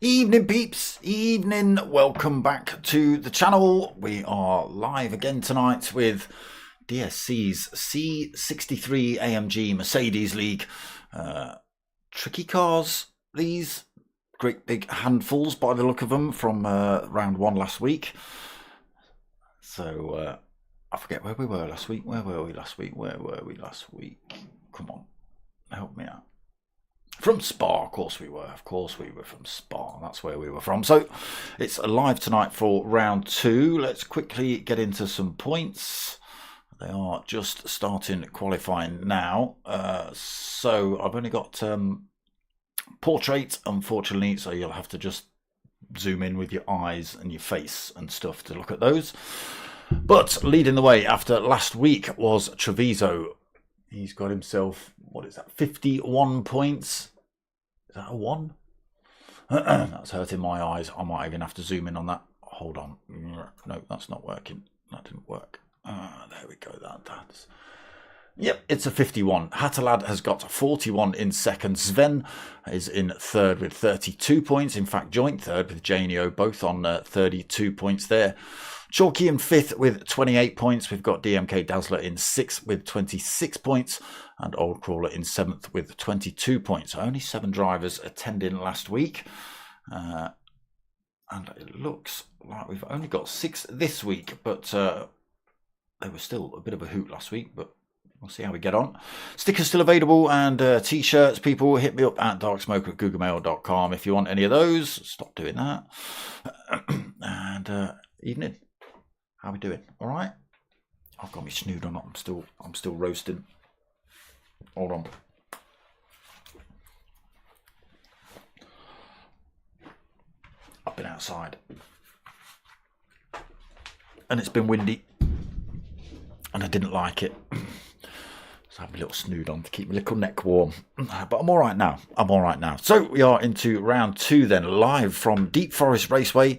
Evening peeps, evening, welcome back to the channel. We are live again tonight with DSCs C63 AMG Mercedes League. Tricky cars, these great big handfuls by the look of them from round one last week. So I forget where we were last week. Where were we last week? Come on, help me out. From Spa, of course we were. Of course we were from Spa. That's where we were from. So it's live tonight for round two. Let's quickly get into some points. They are just starting qualifying now. So I've only got portrait, unfortunately. So you'll have to just zoom in with your eyes and your face and stuff to look at those. But leading the way after last week was Treviso. He's got himself, what is that, 51 points? Is that a 1? That's hurting my eyes. I might even have to zoom in on that. Hold on. No, that's not working. That didn't work. There we go. That's... Yep, it's a 51. Hattalad has got 41 in second. Sven is in third with 32 points. In fact, joint third with Janio, both on 32 points there. Chalky in fifth with 28 points. We've got DMK Dazzler in sixth with 26 points. And Old Crawler in seventh with 22 points. Only 7 drivers attending last week. And it looks like we've only got 6 this week. But they were still a bit of a hoot last week. But we'll see how we get on. Stickers still available. And t-shirts, people, hit me up at darksmoke@googlemail.com if you want any of those. Stop doing that. And evening. How we doing? All right. I've got my snood on. I'm still roasting. Hold on. I've been outside, and it's been windy, and I didn't like it. So I have a little snood on to keep my little neck warm. But I'm all right now. So we are into round two then, live from Deep Forest Raceway.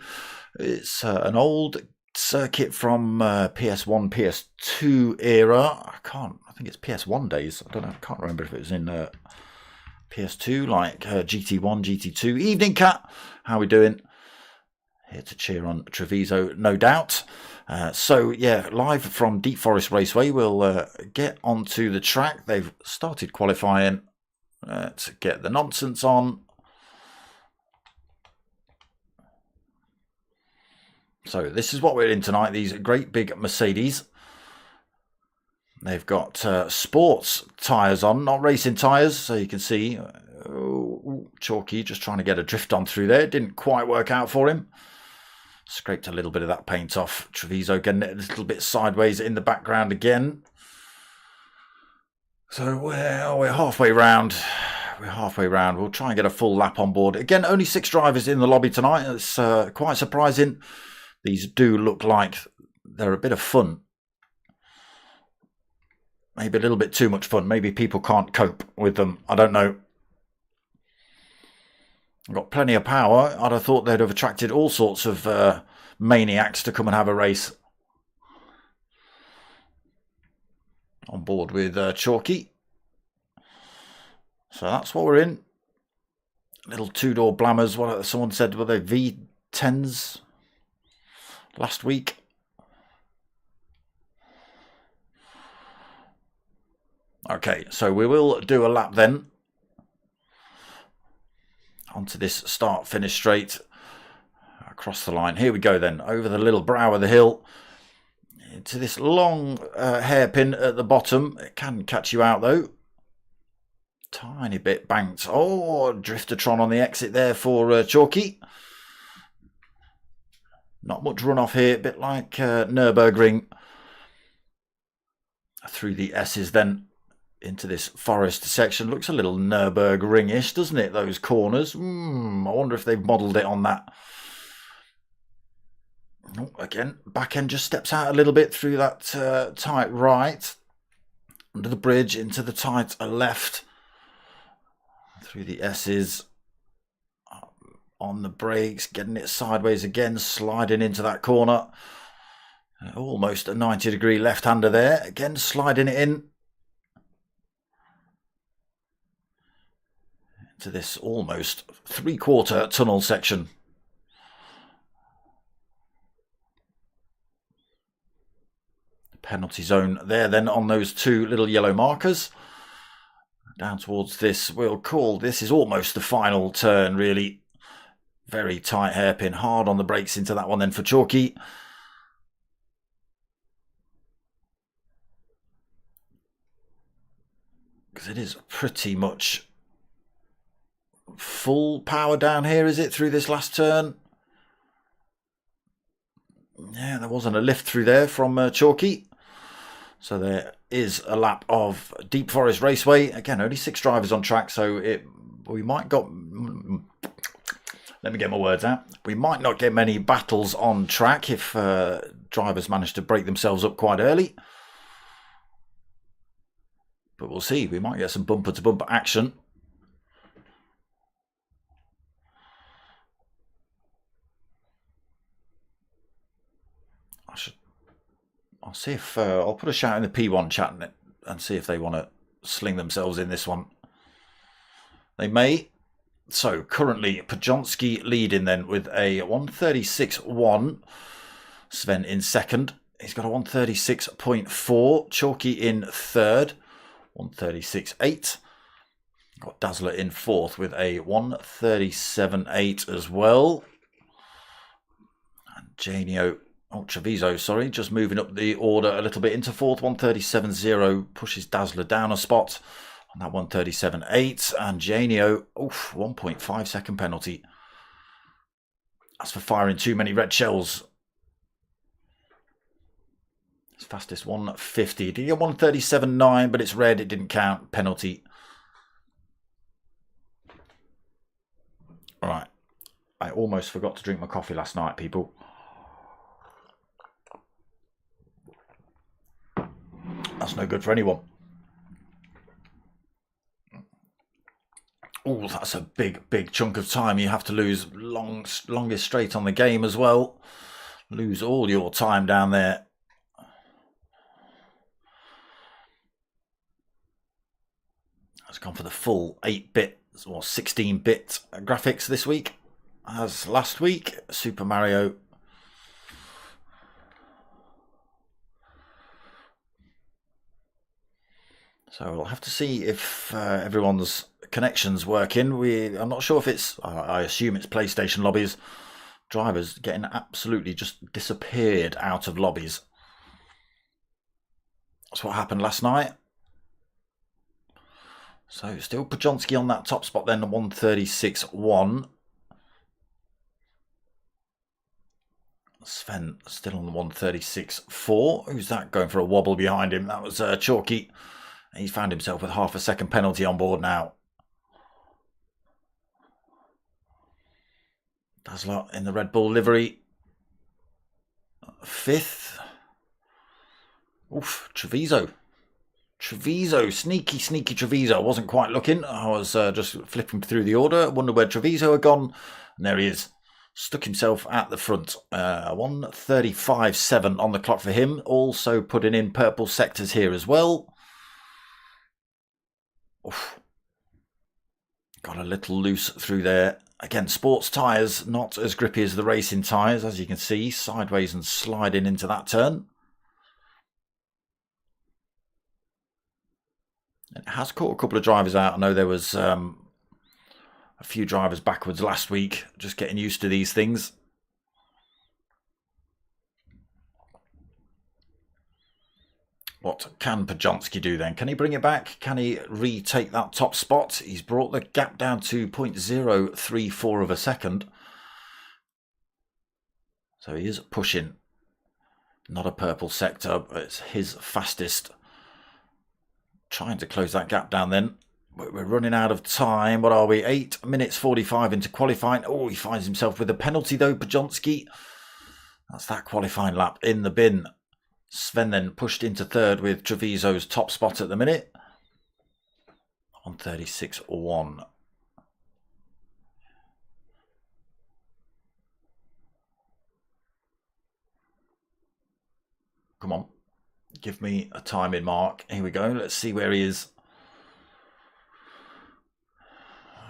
It's an old circuit from PS1, PS2 era. I think it's PS1 days. I don't know. I can't remember if it was in PS2, like GT1, GT2. Evening, Cat. How we doing? Here to cheer on Treviso, no doubt. So, yeah, live from Deep Forest Raceway. We'll get onto the track. They've started qualifying to get the nonsense on. So this is what we're in tonight, these great big Mercedes. They've got sports tyres on, not racing tyres, so you can see Chalky just trying to get a drift on through there. It didn't quite work out for him. Scraped a little bit of that paint off. Treviso getting it a little bit sideways in the background again. So we're halfway round. We'll try and get a full lap on board. Again, only 6 drivers in the lobby tonight. It's quite surprising. These do look like they're a bit of fun. Maybe a little bit too much fun. Maybe people can't cope with them. I don't know. I've got plenty of power. I'd have thought they'd have attracted all sorts of maniacs to come and have a race. On board with Chalky. So that's what we're in. Little 2-door blammers. What someone said, were they V10s last week? Okay, so we will do a lap then. Onto this start-finish straight. Across the line. Here we go then. Over the little brow of the hill. into this long hairpin at the bottom. It can catch you out though. Tiny bit banked. Oh, Driftertron on the exit there for Chalky. Not much runoff here, a bit like Nürburgring. Through the S's then into this forest section. Looks a little Nürburgring-ish, doesn't it, those corners? I wonder if they've modelled it on that. Oh, again, back end just steps out a little bit through that tight right. Under the bridge, into the tight left. Through the S's. On the brakes, getting it sideways again, sliding into that corner. Almost a 90-degree left-hander there. Again, sliding it in. Into this almost three-quarter tunnel section. Penalty zone there then on those two little yellow markers. Down towards this, we'll call this is almost the final turn, really. Very tight hairpin, hard on the brakes into that one then for Chalky. Because it is pretty much full power down here, is it, through this last turn? Yeah, there wasn't a lift through there from Chalky. So there is a lap of Deep Forest Raceway. Again, only 6 drivers on track, so we might got... Let me get my words out. We might not get many battles on track if drivers manage to break themselves up quite early. But we'll see. We might get some bumper-to-bumper action. I'll see if... I'll put a shout in the P1 chat and see if they want to sling themselves in this one. They may. So currently Podjonski leading then with a 136.1. Sven in second. He's got a 136.4. Chalky in third. 136.8. Got Dazzler in fourth with a 137.8 as well. And Janio, Treviso, sorry, just moving up the order a little bit into fourth. 137.0 pushes Dazzler down a spot on that 137.8, and Janio, 1.5 second penalty. That's for firing too many red shells. His fastest 150. Did he get 137.9, but it's red, it didn't count. Penalty. All right. I almost forgot to drink my coffee last night, people. That's no good for anyone. Oh, that's a big chunk of time you have to lose. Longest straight on the game as well. Lose all your time down there. It's gone for the full 8-bit or 16-bit graphics this week. As last week, Super Mario. So we'll have to see if everyone's connections working. I'm not sure if it's... I assume it's PlayStation lobbies. Drivers getting absolutely just disappeared out of lobbies. That's what happened last night. So still Podjonski on that top spot then, 136.1. Sven still on the 136.4. Who's that going for a wobble behind him? That was Chalky. He's found himself with half a second penalty on board now. Dazzler in the Red Bull livery. Fifth. Oof, Treviso. Sneaky Treviso. I wasn't quite looking. I was just flipping through the order. Wonder where Treviso had gone. And there he is. Stuck himself at the front. 135.7 on the clock for him. Also putting in purple sectors here as well. Oof. Got a little loose through there. Again, sports tyres, not as grippy as the racing tyres, as you can see. Sideways and sliding into that turn. It has caught a couple of drivers out. I know there was a few drivers backwards last week, just getting used to these things. What can Podjonsky do then? Can he bring it back? Can he retake that top spot? He's brought the gap down to 0.034 of a second. So he is pushing. Not a purple sector, but it's his fastest. Trying to close that gap down then. But we're running out of time. What are we? 8 minutes 45 into qualifying. Oh, he finds himself with a penalty though, Podjonsky. That's that qualifying lap in the bin. Sven then pushed into third with Treviso's top spot at the minute. 1:36.1. Come on. Give me a timing mark. Here we go. Let's see where he is.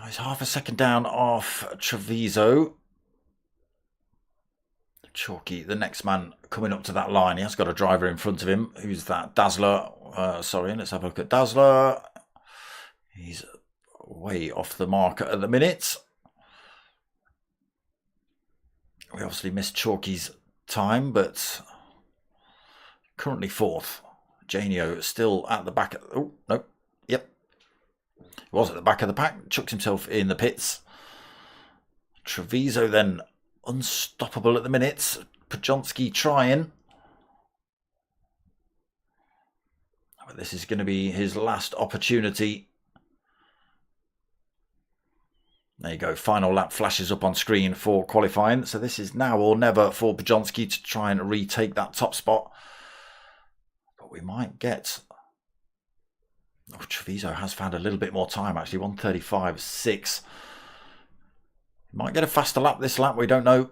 He's half a second down off Treviso. Chalky, the next man coming up to that line. He has got a driver in front of him. Who's that? Dazzler. Sorry, let's have a look at Dazzler. He's way off the mark at the minute. We obviously missed Chalky's time, but currently fourth. Janio still at the back. Oh, no. Yep. He was at the back of the pack. Chucked himself in the pits. Treviso then unstoppable at the minute. Podjonsky trying. But this is going to be his last opportunity. There you go. Final lap flashes up on screen for qualifying. So this is now or never for Podjonsky to try and retake that top spot. But we might get... Oh, Treviso has found a little bit more time actually. 1:35.6. Might get a faster lap this lap, we don't know.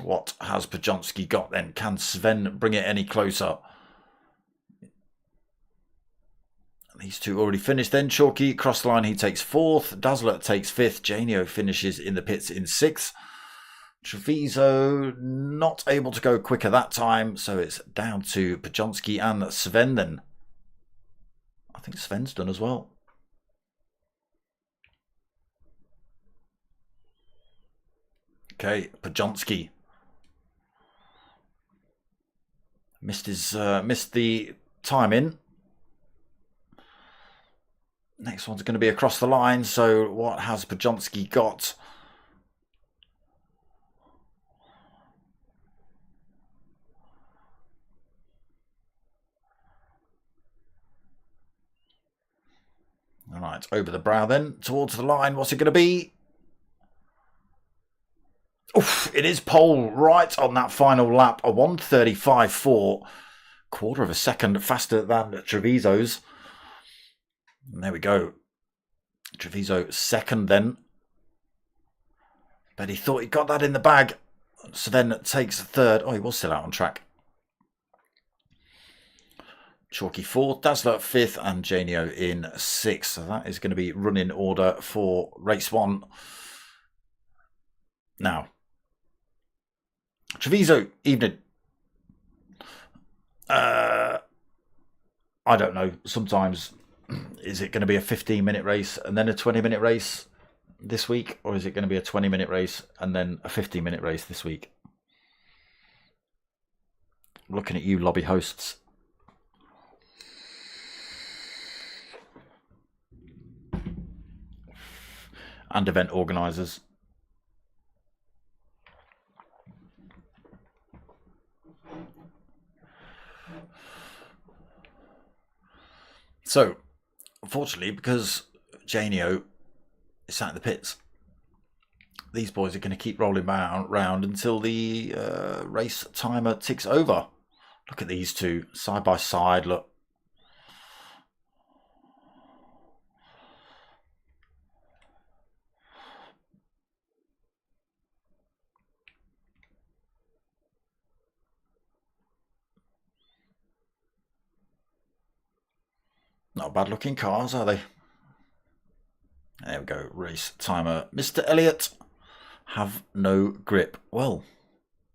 What has Podjonsky got then? Can Sven bring it any closer? These two already finished then. Chalky across the line, he takes fourth. Dazzler takes fifth. Janio finishes in the pits in sixth. Treviso not able to go quicker that time, so it's down to Podjonsky and Sven then. I think Sven's done as well. Okay, Podjonsky missed the timing. Next one's going to be across the line. So what has Podjonsky got? All right, over the brow then towards the line. What's it going to be? Oof, it is pole right on that final lap. A 1:35.4, quarter of a second faster than Treviso's. And there we go. Treviso second then. But he thought he got that in the bag. Sven takes third. Oh, he was still out on track. Chalky fourth, Dazzler fifth, and Janio in sixth. So that is going to be running order for race one. Now, Treviso, evening. I don't know. Sometimes, is it going to be a 15-minute race and then a 20-minute race this week? Or is it going to be a 20-minute race and then a 15-minute race this week? I'm looking at you, lobby hosts. And event organisers. So, unfortunately, because Janio is sat in the pits, these boys are going to keep rolling round until the race timer ticks over. Look at these two, side by side, look. Not bad looking cars, are they? There we go, race timer. Mr. Elliott, have no grip. Well,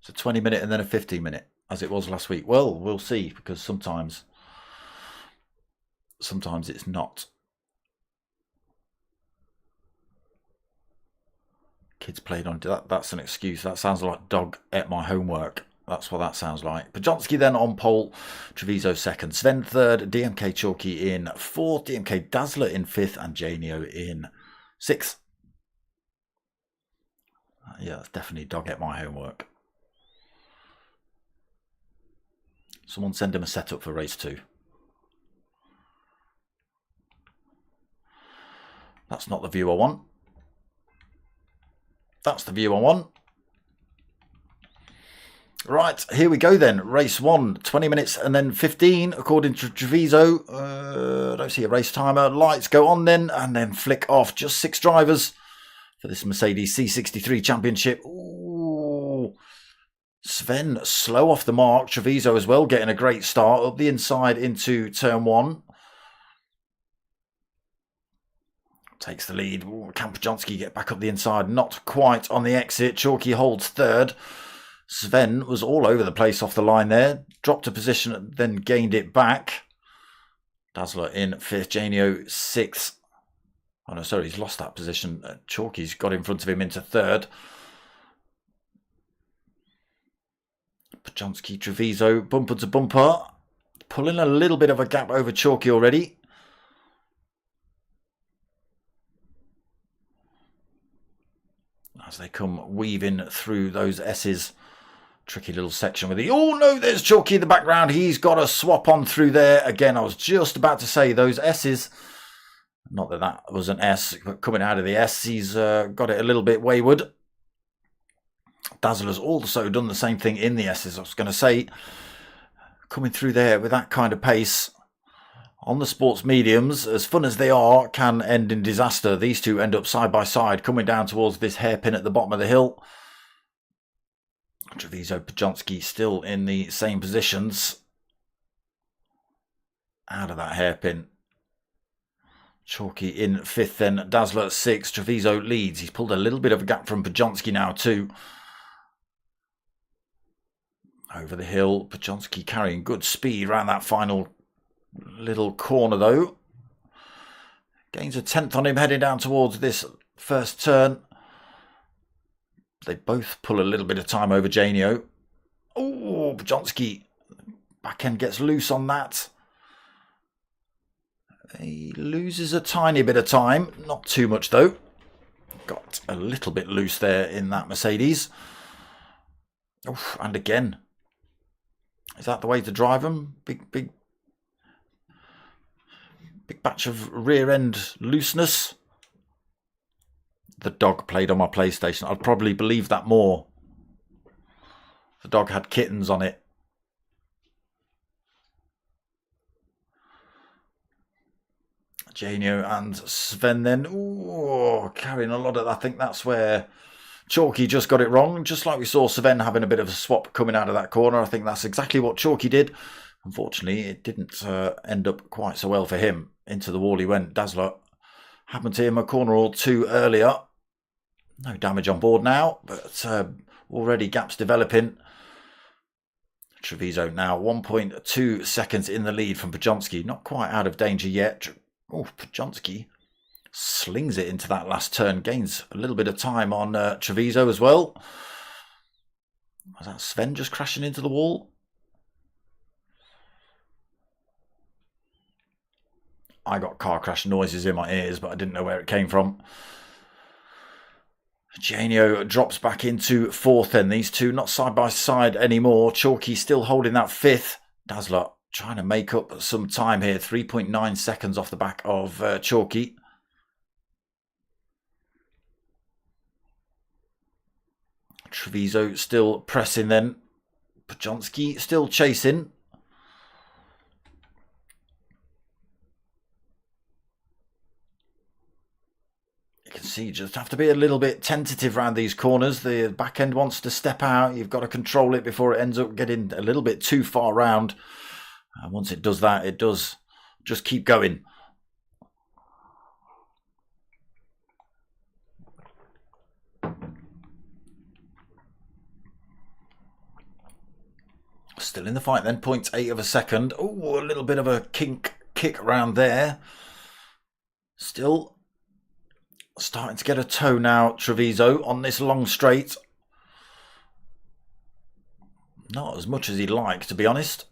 it's a 20-minute and then a 15-minute, as it was last week. Well, we'll see, because sometimes it's not. Kids played on that. That's an excuse. That sounds like dog ate my homework. That's what that sounds like. Podjonsky then on pole, Treviso second, Sven third, DMK Chalky in fourth, DMK Dazzler in fifth, and Janio in sixth. Yeah, that's definitely dog at my homework. Someone send him a setup for race 2. That's not the view I want. That's the view I want. Right, here we go then. Race 1, 20 minutes and then 15, according to Treviso. I don't see a race timer. Lights go on then, and then flick off. Just 6 drivers for this Mercedes C63 Championship. Ooh. Sven slow off the mark. Treviso as well, getting a great start. Up the inside into turn 1. Takes the lead. Ooh, can Podjonsky get back up the inside? Not quite on the exit. Chalky holds third. Sven was all over the place off the line there. Dropped a position, then gained it back. Dazzler in fifth. Janio sixth. Oh no, sorry, he's lost that position. Chalky's got in front of him into third. Podjonsky, Treviso, bumper to bumper. Pulling a little bit of a gap over Chalky already. As they come weaving through those S's. Tricky little section with the... Oh no, there's Chalky in the background. He's got a swap on through there. Again, I was just about to say those S's. Not that that was an S, but coming out of the S, he's got it a little bit wayward. Dazzler's also done the same thing in the S's. I was going to say, coming through there with that kind of pace on the sports mediums, as fun as they are, can end in disaster. These two end up side by side, coming down towards this hairpin at the bottom of the hill. Treviso, Podjonsky still in the same positions. Out of that hairpin. Chalky in fifth then. Dazzler sixth. Treviso leads. He's pulled a little bit of a gap from Podjonsky now too. Over the hill. Podjonsky carrying good speed around that final little corner though. Gains a tenth on him heading down towards this first turn. They both pull a little bit of time over Janio. Oh, Podjonsky. Back end gets loose on that. He loses a tiny bit of time. Not too much though. Got a little bit loose there in that Mercedes. Oof, and again. Is that the way to drive them? Big batch of rear end looseness. The dog played on my PlayStation. I'd probably believe that more. The dog had kittens on it. Janio and Sven then. Ooh, carrying a lot of... I think that's where Chalky just got it wrong. Just like we saw Sven having a bit of a swap coming out of that corner. I think that's exactly what Chalky did. Unfortunately, it didn't end up quite so well for him. Into the wall he went. Dazzler happened to him a corner or two earlier. No damage on board now, but already gaps developing. Treviso now 1.2 seconds in the lead from Podjonsky. Not quite out of danger yet. Oh, Podjonsky slings it into that last turn. Gains a little bit of time on Treviso as well. Was that Sven just crashing into the wall? I got car crash noises in my ears, but I didn't know where it came from. Janio drops back into fourth then. These two not side by side anymore. Chalky still holding that fifth. Dazzler trying to make up some time here. 3.9 seconds off the back of Chalky. Treviso still pressing then. Podjonsky still chasing. You can see you just have to be a little bit tentative around these corners. The back end wants to step out. You've got to control it before it ends up getting a little bit too far round. And once it does that, it does just keep going. Still in the fight then, 0.8 of a second. Oh, a little bit of a kick around there. Still starting to get a toe now, Treviso, on this long straight. Not as much as he'd like, to be honest.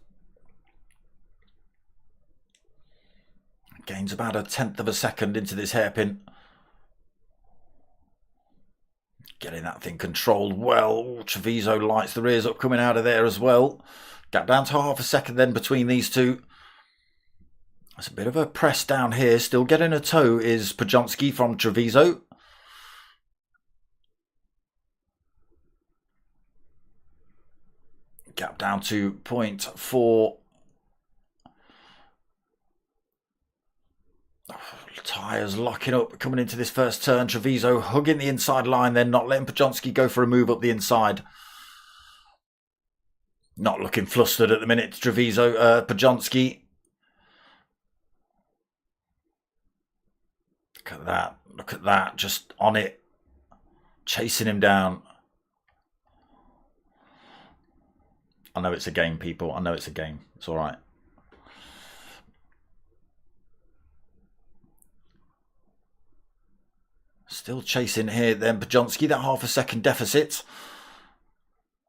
Gains about 1/10 of a second into this hairpin. Getting that thing controlled well. Ooh, Treviso lights the rears up coming out of there as well. Gap down to half a second then between these two. There's a bit of a press down here. Still getting a toe is Podjonski from Treviso. Gap down to 0.4. Tyres locking up coming into this first turn. Treviso hugging the inside line, then not letting Podjonski go for a move up the inside. Not looking flustered at the minute, Treviso. Podjonski. Look at that. Look at that. Just on it. Chasing him down. I know it's a game, people. I know it's a game. It's all right. Still chasing here then. Podjonski, that half a second deficit.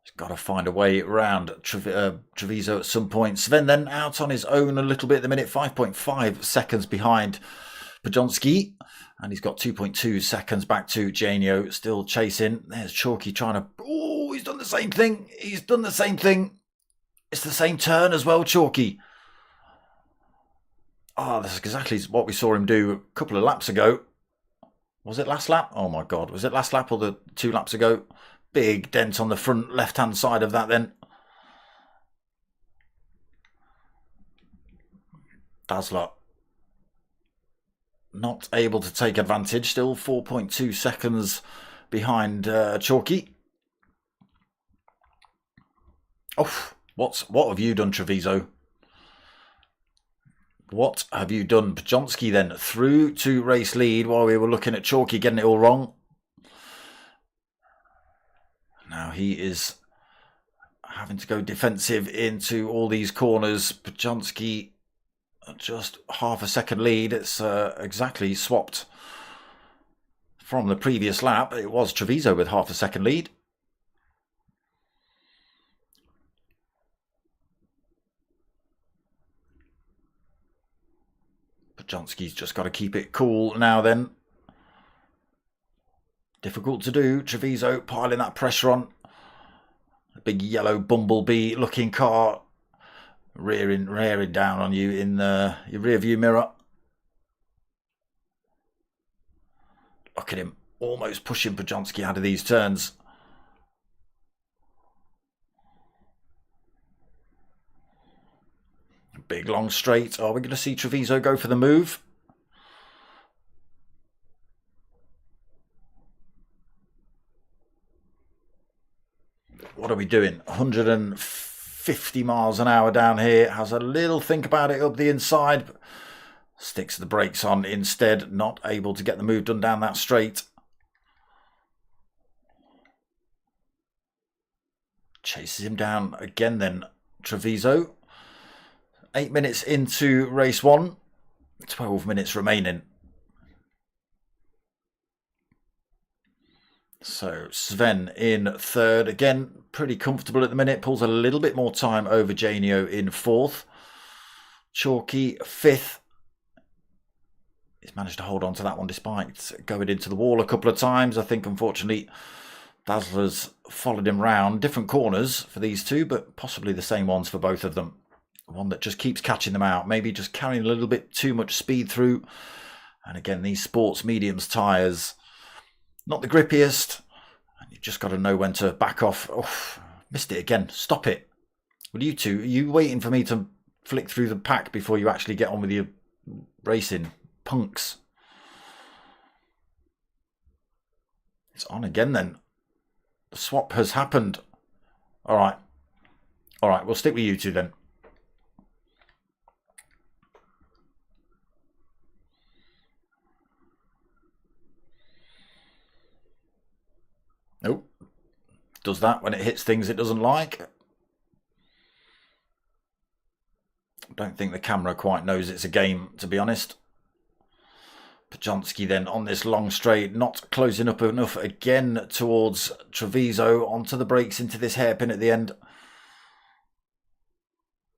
He's got to find a way around Treviso at some point. Sven then out on his own a little bit at the minute. 5.5 seconds behind Podjonski. And he's got 2.2 seconds back to Janio. Still chasing. There's Chalky trying to... Oh, he's done the same thing. He's done the same thing. It's the same turn as well, Chalky. Oh, that's exactly what we saw him do a couple of laps ago. Was it last lap? Oh my God. Was it last lap or the 2 laps ago? Big dent on the front left-hand side of that then. Dazzler not able to take advantage. Still 4.2 seconds behind Chalky. Oh, what have you done, Treviso? What have you done? Podjonski then through to race lead while we were looking at Chalky getting it all wrong. Now he is having to go defensive into all these corners. Podjonski just half a second lead. It's exactly swapped from the previous lap. It was Treviso with half a second lead. Podjonski's just got to keep it cool now then. Difficult to do. Treviso piling that pressure on. A big yellow bumblebee looking car rearing down on you in your rear view mirror. Look at him almost pushing Podjonski out of these turns. Big long straight. Are we going to see Treviso go for the move? What are we doing? 150 miles an hour down here. Has a little think about it up the inside. Sticks the brakes on instead. Not able to get the move done down that straight. Chases him down again then. Treviso. 8 minutes into race 1. 12 minutes remaining. So Sven in third. Again, pretty comfortable at the minute. Pulls a little bit more time over Janio in fourth. Chalky fifth. He's managed to hold on to that one despite going into the wall a couple of times. I think, unfortunately, Dazzler's followed him round. Different corners for these two, but possibly the same ones for both of them. One that just keeps catching them out. Maybe just carrying a little bit too much speed through. And again, these sports mediums tyres, not the grippiest. And you've just got to know when to back off. Oh, missed it again. Stop it. Well, you two, are you waiting for me to flick through the pack before you actually get on with your racing? Punks. It's on again then. The swap has happened. All right. All right, we'll stick with you two then. Nope. Does that when it hits things it doesn't like. Don't think the camera quite knows it's a game, to be honest. Podjonski then on this long straight, not closing up enough again towards Treviso. Onto the brakes into this hairpin at the end.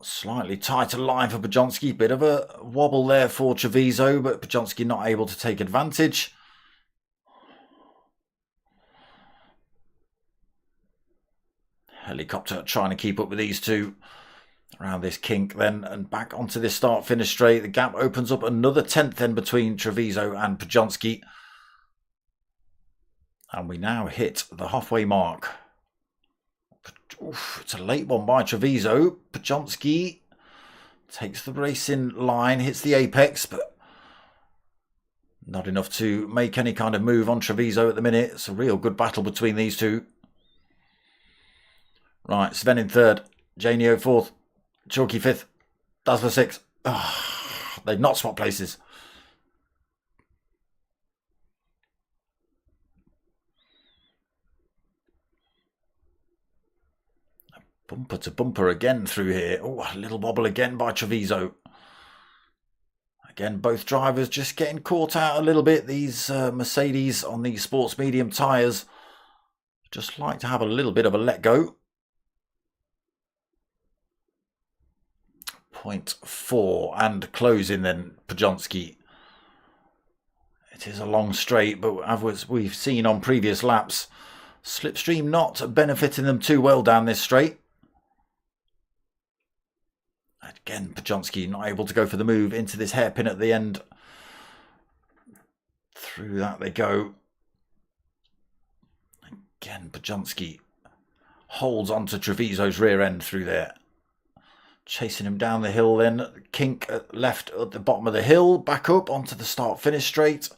Slightly tighter line for Podjonski. Bit of a wobble there for Treviso, but Podjonski not able to take advantage. Helicopter trying to keep up with these two around this kink then, and back onto this start-finish straight. The gap opens up another 10th then between Treviso and Podjonski. And we now hit the halfway mark. Oof, it's a late one by Treviso. Podjonski takes the racing line, hits the apex, but not enough to make any kind of move on Treviso at the minute. It's a real good battle between these two. Right, Sven in third, Janio fourth, Chalky fifth, Dazzler sixth. Oh, they've not swapped places. Bumper to bumper again through here. Oh, a little wobble again by Treviso. Again, both drivers just getting caught out a little bit. These Mercedes on these sports medium tyres just like to have a little bit of a let go. 0.4 and closing then Podjonski. It is a long straight, but as we've seen on previous laps, slipstream not benefiting them too well down this straight. Again, Podjonski not able to go for the move into this hairpin at the end. Through that they go. Again, Podjonski holds onto Treviso's rear end through there. Chasing him down the hill then. Kink left at the bottom of the hill. Back up onto the start-finish straight.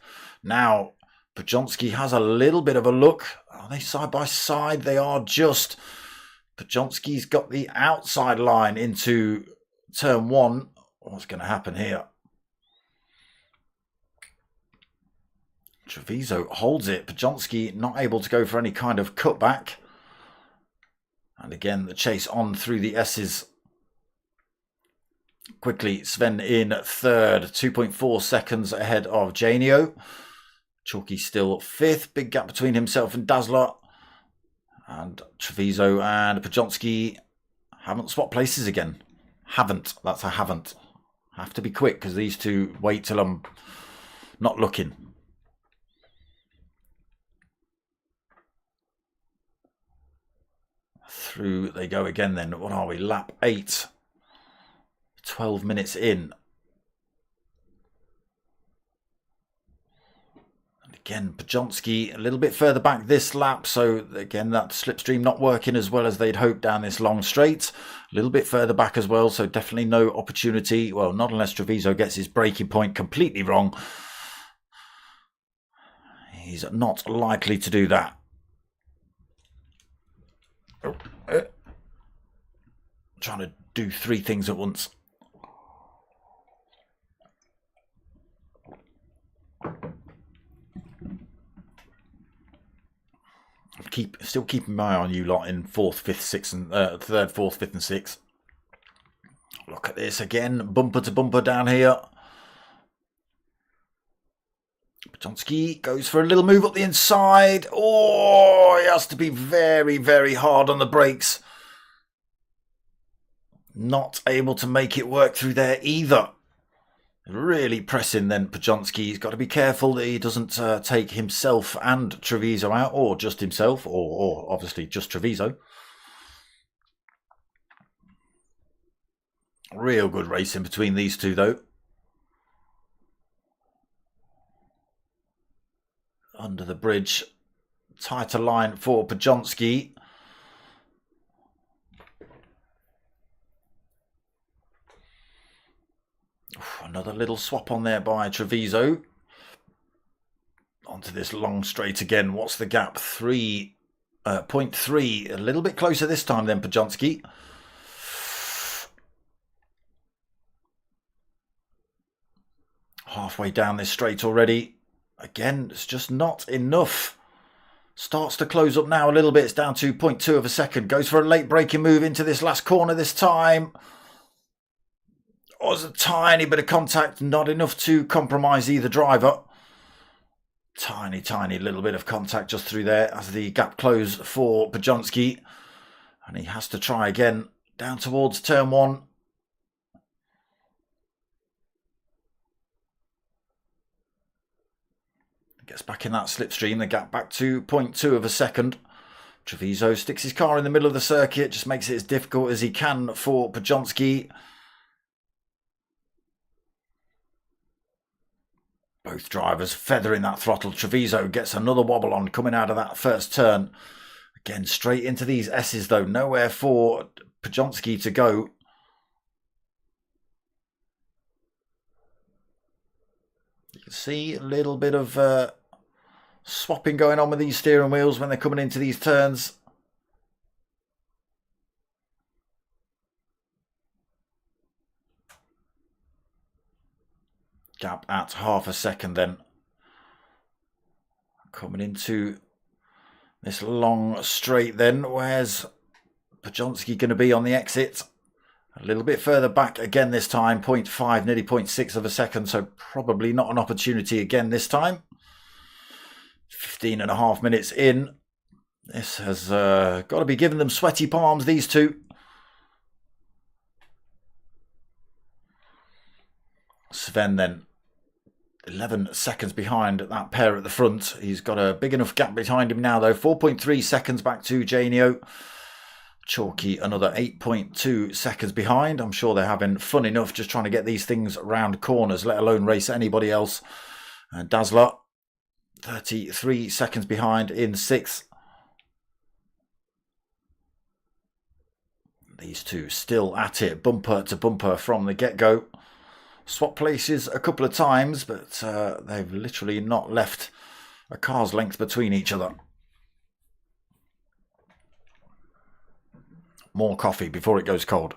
Now, Podjonski has a little bit of a look. Are they side by side? They are just. Podjonski's got the outside line into turn one. What's going to happen here? Treviso holds it. Podjonski not able to go for any kind of cutback. And again, the chase on through the S's. Quickly, Sven in third, 2.4 seconds ahead of Janio. Chalky still fifth, big gap between himself and Dazzler. And Treviso and Podjonski haven't swapped places again. Haven't, that's a haven't. Have to be quick because these two wait till I'm not looking. Through they go again then. What are we? Lap 8. 12 minutes in. And again, Podjonski a little bit further back this lap. So again, that slipstream not working as well as they'd hoped down this long straight. A little bit further back as well. So definitely no opportunity. Well, not unless Treviso gets his braking point completely wrong. He's not likely to do that. Trying to do three things at once. Still keeping my eye on you lot in fourth, fifth, sixth, and third, fourth, fifth, and sixth. Look at this again, bumper to bumper down here. Podjonski goes for a little move up the inside. Oh, he has to be very, very hard on the brakes. Not able to make it work through there either. Really pressing then Podjonski. He's got to be careful that he doesn't take himself and Treviso out, or just himself, or obviously just Treviso. Real good racing between these two though. Under the bridge, tighter line for Podjonski. Another little swap on there by Treviso. Onto this long straight again. What's the gap? 3.3. A little bit closer this time than Podjonski. Halfway down this straight already. Again, it's just not enough. Starts to close up now a little bit. It's down to 0.2 of a second. Goes for a late braking move into this last corner this time. Oh, there's a tiny bit of contact. Not enough to compromise either driver. Tiny, tiny little bit of contact just through there as the gap closed for Podjonski. And he has to try again down towards turn one. Gets back in that slipstream, the gap back to 0.2 of a second. Treviso sticks his car in the middle of the circuit, just makes it as difficult as he can for Podjonski. Both drivers feathering that throttle. Treviso gets another wobble on coming out of that first turn. Again, straight into these S's though. Nowhere for Podjonski to go. You can see a little bit of swapping going on with these steering wheels when they're coming into these turns. Gap at half a second then. Coming into this long straight then. Where's Podjonski going to be on the exit? A little bit further back again this time. 0.5, nearly 0.6 of a second. So probably not an opportunity again this time. 15.5 minutes in. This has got to be giving them sweaty palms, these two. Sven then 11 seconds behind that pair at the front. He's got a big enough gap behind him now though. 4.3 seconds back to Janio. Chalky another 8.2 seconds behind. I'm sure they're having fun enough just trying to get these things around corners, let alone race anybody else. Dazzler 33 seconds behind in 6th. These two still at it, bumper to bumper from the get-go. Swap places a couple of times, but they've literally not left a car's length between each other. More coffee before it goes cold.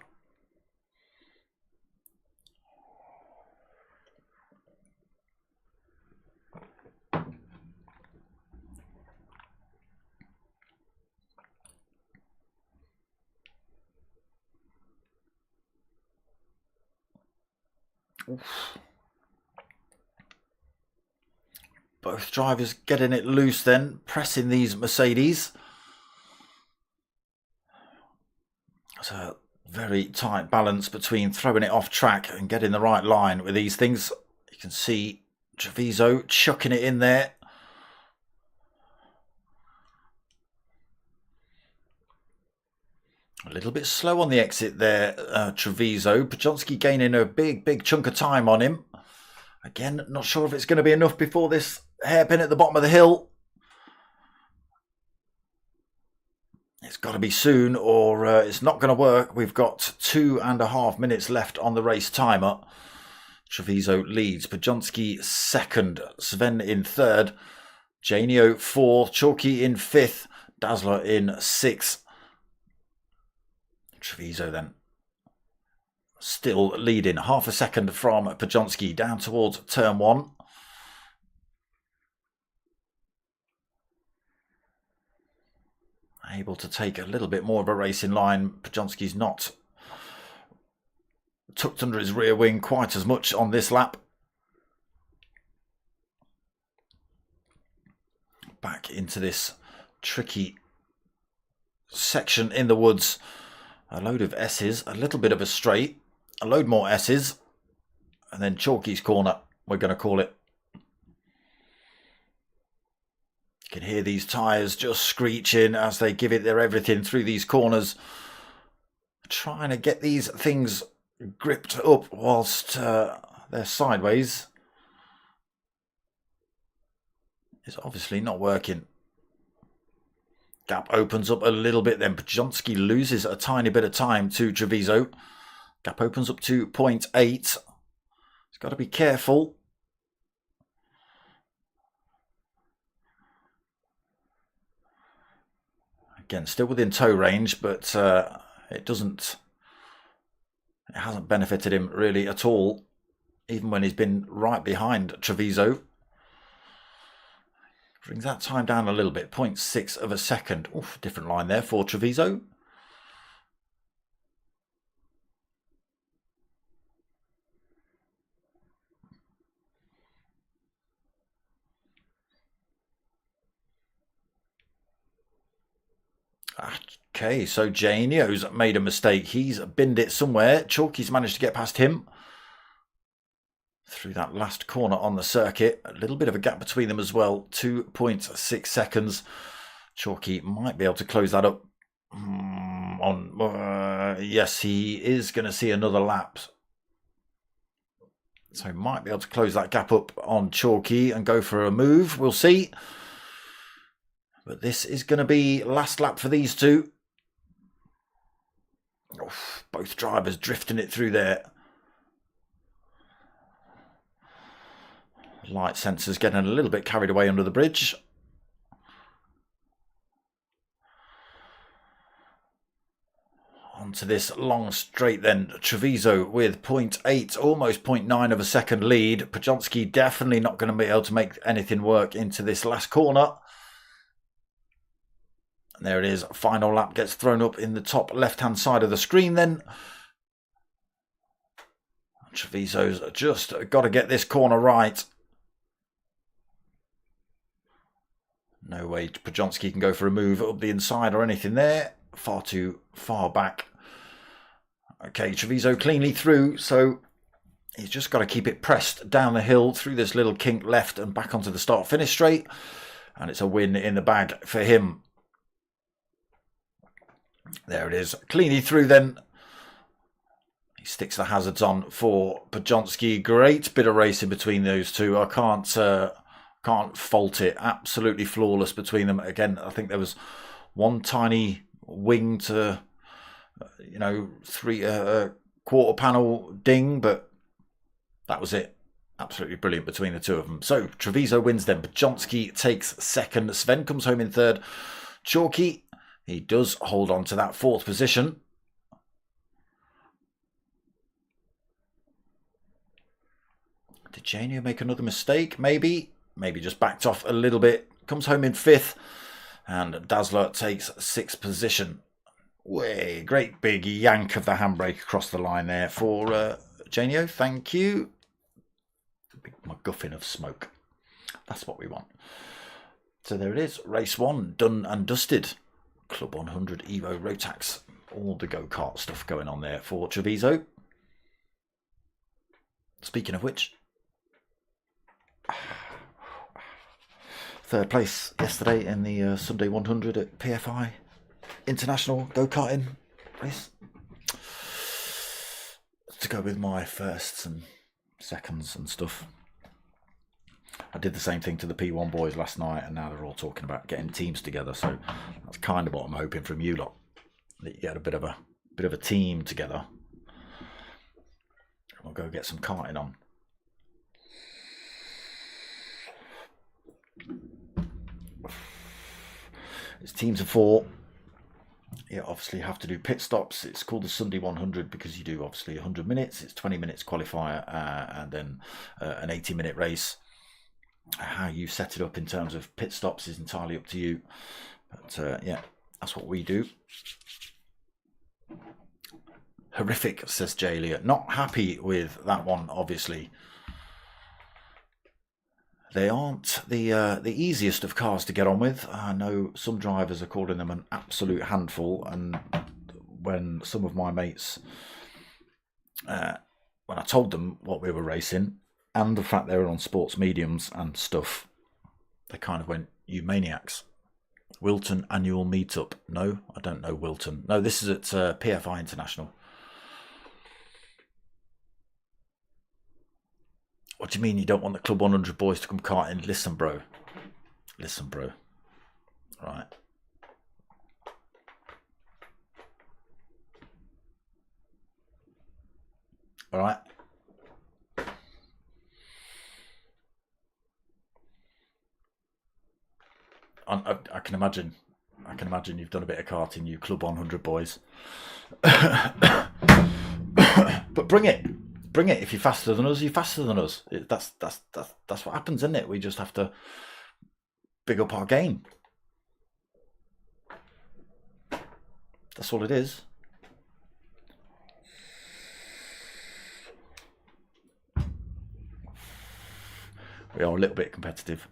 Oof. Both drivers getting it loose then, pressing these Mercedes. It's a very tight balance between throwing it off track and getting the right line with these things. You can see Treviso chucking it in there. A little bit slow on the exit there, Treviso. Podjonski gaining a big chunk of time on him. Again, not sure if it's going to be enough before this hairpin at the bottom of the hill. It's got to be soon or it's not going to work. We've got 2.5 minutes left on the race timer. Treviso leads. Podjonski second. Sven in third. Janio fourth. Chalky in fifth. Dazzler in sixth. Treviso then still leading, half a second from Podjonski down towards turn 1. Able to take a little bit more of a race in line. Podjonski's not tucked under his rear wing quite as much on this lap. Back into this tricky section in the woods. A load of S's, a little bit of a straight, a load more S's, and then Chalky's corner, we're going to call it. You can hear these tyres just screeching as they give it their everything through these corners. Trying to get these things gripped up whilst they're sideways. It's obviously not working. Gap opens up a little bit, then Podjonski loses a tiny bit of time to Treviso. Gap opens up to 0.8. He's got to be careful. Again, still within tow range, but it hasn't benefited him really at all, even when he's been right behind Treviso. Brings that time down a little bit, 0.6 of a second. Oof, different line there for Treviso. Okay, so Janio's made a mistake. He's binned it somewhere. Chalky's managed to get past him. through that last corner on the circuit. A little bit of a gap between them as well, 2.6 seconds. Chalky might be able to close that up. Yes, he is going to see another lap. So he might be able to close that gap up on Chalky and go for a move. We'll see. But this is going to be last lap for these two. Both drivers drifting it through there. Light sensors getting a little bit carried away under the bridge. Onto this long straight then. Treviso with 0.8, almost 0.9 of a second lead. Podjonsky definitely not going to be able to make anything work into this last corner. And there it is. Final lap gets thrown up in the top left-hand side of the screen then. Treviso's just got to get this corner right. No way Podjonsky can go for a move up the inside or anything there. Far too far back. Okay, Treviso cleanly through, so he's just got to keep it pressed down the hill through this little kink left and back onto the start-finish straight. And it's a win in the bag for him. There it is. Cleanly through then. He sticks the hazards on for Podjonsky. Great bit of racing between those two. I can't fault it. Absolutely flawless between them. Again, I think there was one tiny wing to, quarter panel ding, but that was it. Absolutely brilliant between the two of them. So Treviso wins then. Podjonsky takes second. Sven comes home in third. Chalky, he does hold on to that fourth position. Did Janio make another mistake? Maybe just backed off a little bit. Comes home in fifth. And Dazzler takes sixth position. Way, great big yank of the handbrake across the line there for Janio. Thank you. Big MacGuffin of smoke. That's what we want. So there it is. Race 1 done and dusted. Club 100 Evo Rotax. All the go-kart stuff going on there for Treviso. Speaking of which, third place yesterday in the Sunday 100 at PFI International Go-Karting race. To go with my firsts and seconds and stuff. I did the same thing to the P1 boys last night, and now they're all talking about getting teams together. So that's kind of what I'm hoping from you lot, that you get a bit of a team together. We'll go get some karting on. It's teams of 4. You obviously have to do pit stops. It's called the Sunday 100 because you do obviously 100 minutes. It's 20 minutes qualifier and then an 80-minute race. How you set it up in terms of pit stops is entirely up to you. But yeah, that's what we do. Horrific, says Jay Elliott. Not happy with that one, obviously. They aren't the easiest of cars to get on with. I know some drivers are calling them an absolute handful, and when some of my mates, when I told them what we were racing and the fact they were on sports mediums and stuff, they kind of went, "You maniacs." Wilton annual meetup. No, I don't know Wilton. No, this is at PFI International. What do you mean you don't want the Club 100 boys to come karting? Listen, bro. Listen, bro. Right. All right. I can imagine. I can imagine you've done a bit of karting, you Club 100 boys. But bring it. Bring it. If you're faster than us, you're faster than us. That's what happens, isn't it? We just have to big up our game. That's all it is. We are a little bit competitive.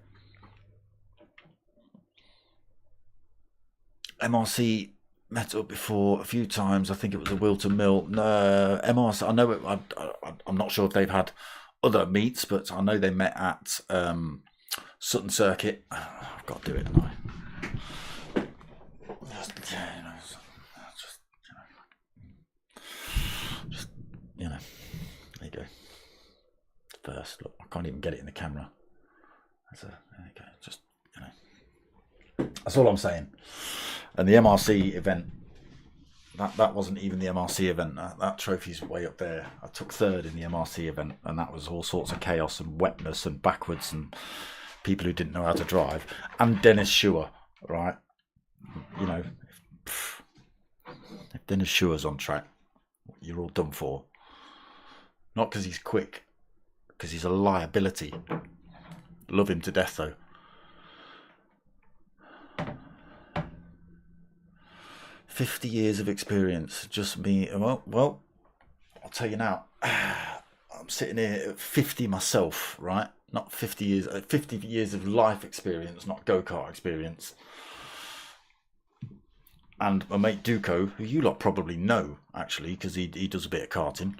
MRC met up before a few times. I think it was a Wilton Mill. No, MRC. I know. I'm not sure if they've had other meets, but I know they met at Sutton Circuit. I've got to do it, haven't I? There you go. First, look, I can't even get it in the camera. There you go. Just, that's all I'm saying. And the MRC event, that wasn't even the MRC event. That trophy's way up there. I took third in the MRC event, and that was all sorts of chaos and wetness and backwards and people who didn't know how to drive. And Dennis Schuer, right? If Dennis Schuer's on track, you're all done for. Not because he's quick, because he's a liability. Love him to death, though. "50 years of experience, just me." Well, I'll tell you now. I'm sitting here at 50 myself, right? Not 50 years. 50 years of life experience, not go-kart experience. And my mate Duco, who you lot probably know, actually, because he does a bit of karting.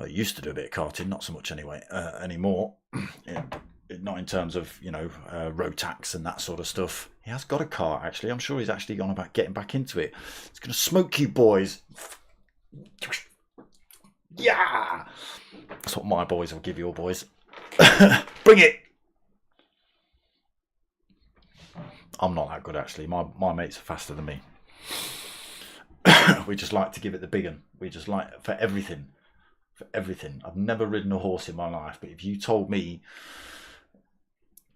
He used to do a bit of karting, not so much anyway anymore. Not in terms of, road tax and that sort of stuff. He has got a car, actually. I'm sure he's actually gone about getting back into it. It's going to smoke you, boys. Yeah! That's what my boys will give your boys. Bring it! I'm not that good, actually. My mates are faster than me. We just like to give it the big one. We just like, for everything. For everything. I've never ridden a horse in my life, but if you told me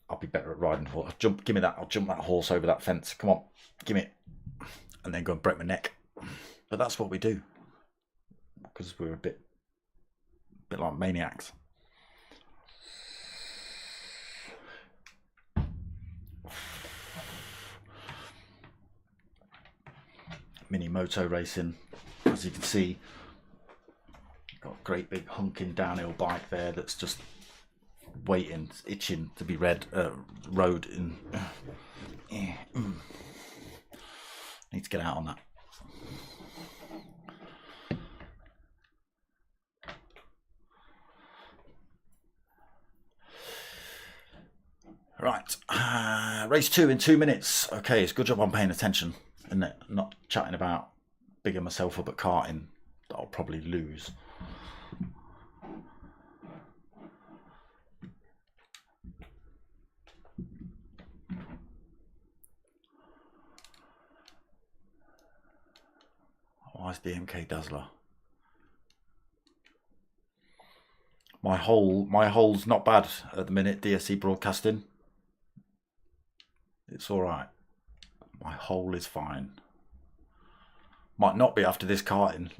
I'll be better at riding horse, give me that. I'll jump that horse over that fence. Come on, give me it. And then go and break my neck. But that's what we do. Because we're a bit like maniacs. Mini moto racing, as you can see. Got a great big hunking downhill bike there that's just waiting, itching to be rode in. Need to get out on that. Right, race 2 in 2 minutes. Okay, it's a good job I'm paying attention, isn't it? Not chatting about bigging myself up at karting that I'll probably lose. Why is DMK Dazzler? My hole's not bad at the minute, DSC Broadcasting. It's alright. My hole is fine. Might not be after this karting.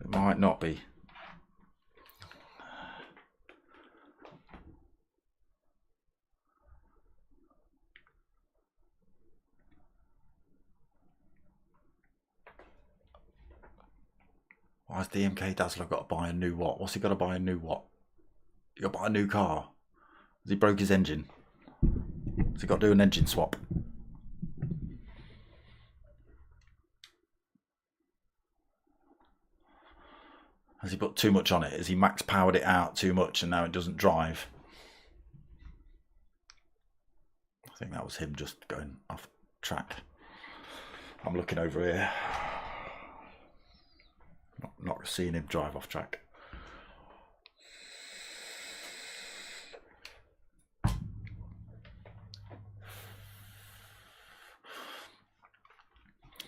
It might not be. Why has DMK Dazzler got to buy a new what? What's he got to buy a new what? He got to buy a new car. Has he broke his engine? Has he got to do an engine swap? Has he put too much on it? Has he max powered it out too much and now it doesn't drive? I think that was him just going off track. I'm looking over here. Not seeing him drive off track.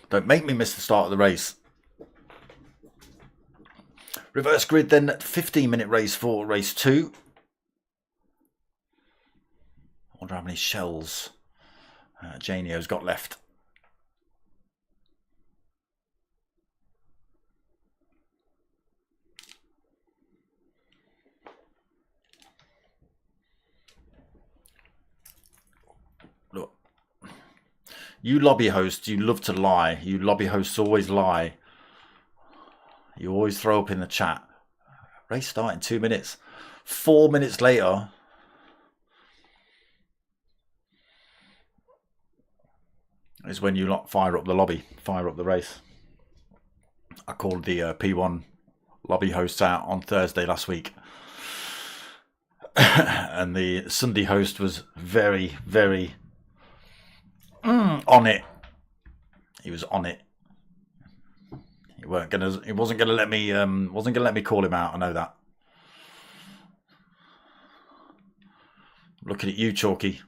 Don't make me miss the start of the race. Reverse grid then, 15-minute race for race 2. I wonder how many shells Janio's got left. Look, you lobby hosts, you love to lie. You lobby hosts always lie. You always throw up in the chat. Race start in 2 minutes. 4 minutes later, is when you lot fire up the lobby, fire up the race. I called the P1 lobby hosts out on Thursday last week. And the Sunday host was very, very on it. He was on it. He wasn't gonna let me call him out. I know that. Looking at you, Chalky.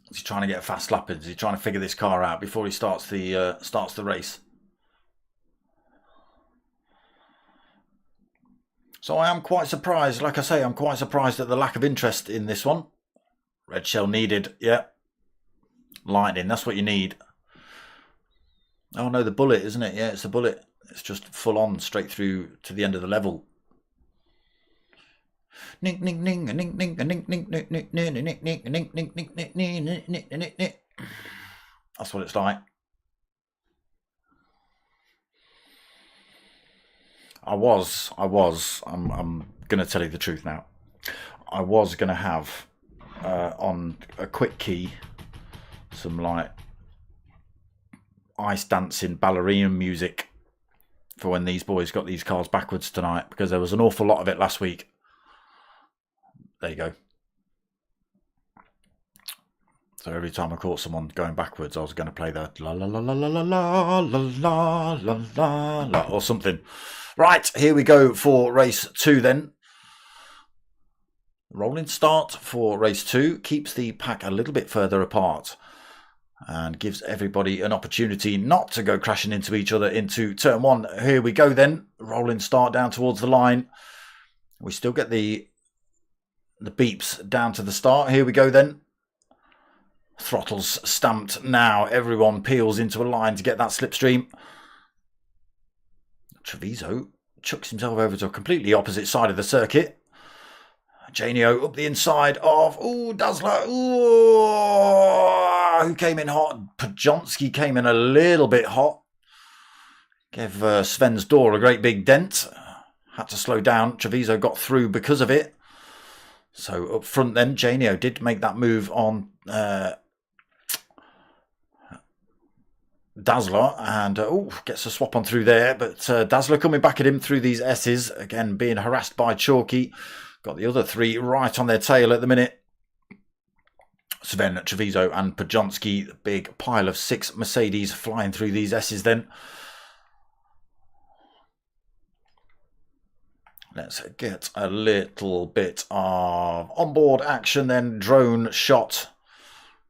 He's trying to get a fast lap. Is he trying to figure this car out before he starts the race? So I am quite surprised. Like I say, I'm quite surprised at the lack of interest in this one. Red shell needed. Yeah. Lightning. That's what you need. Oh no, the bullet, isn't it? Yeah, it's the bullet. It's just full on straight through to the end of the level. Ning ning ning ning ning ning ning ning ning ning ning ning ning ning ning. That's what it's like. I'm gonna tell you the truth now. I was gonna have on a quick key some like ice dancing ballerina music for when these boys got these cars backwards tonight, because there was an awful lot of it last week. There you go. So every time I caught someone going backwards, I was going to play the la la la la la la la la la la la or something. Right, here we go for race 2 then. Rolling start for race 2 keeps the pack a little bit further apart and gives everybody an opportunity not to go crashing into each other into turn 1. Here we go then. Rolling start down towards the line. We still get the beeps down to the start. Here we go then. Throttles stamped now. Everyone peels into a line to get that slipstream. Treviso chucks himself over to a completely opposite side of the circuit. Janio up the inside of Dazzler. Who came in hot? Podjonski came in a little bit hot. Gave Sven's door a great big dent. Had to slow down. Treviso got through because of it. So up front then, Janio did make that move on Dazzler and gets a swap on through there. But Dazzler coming back at him through these S's. Again, being harassed by Chalky. Got the other three right on their tail at the minute. Sven, Treviso and Podjonski. The big pile of 6 Mercedes flying through these S's then. Let's get a little bit of onboard action then. Drone shot.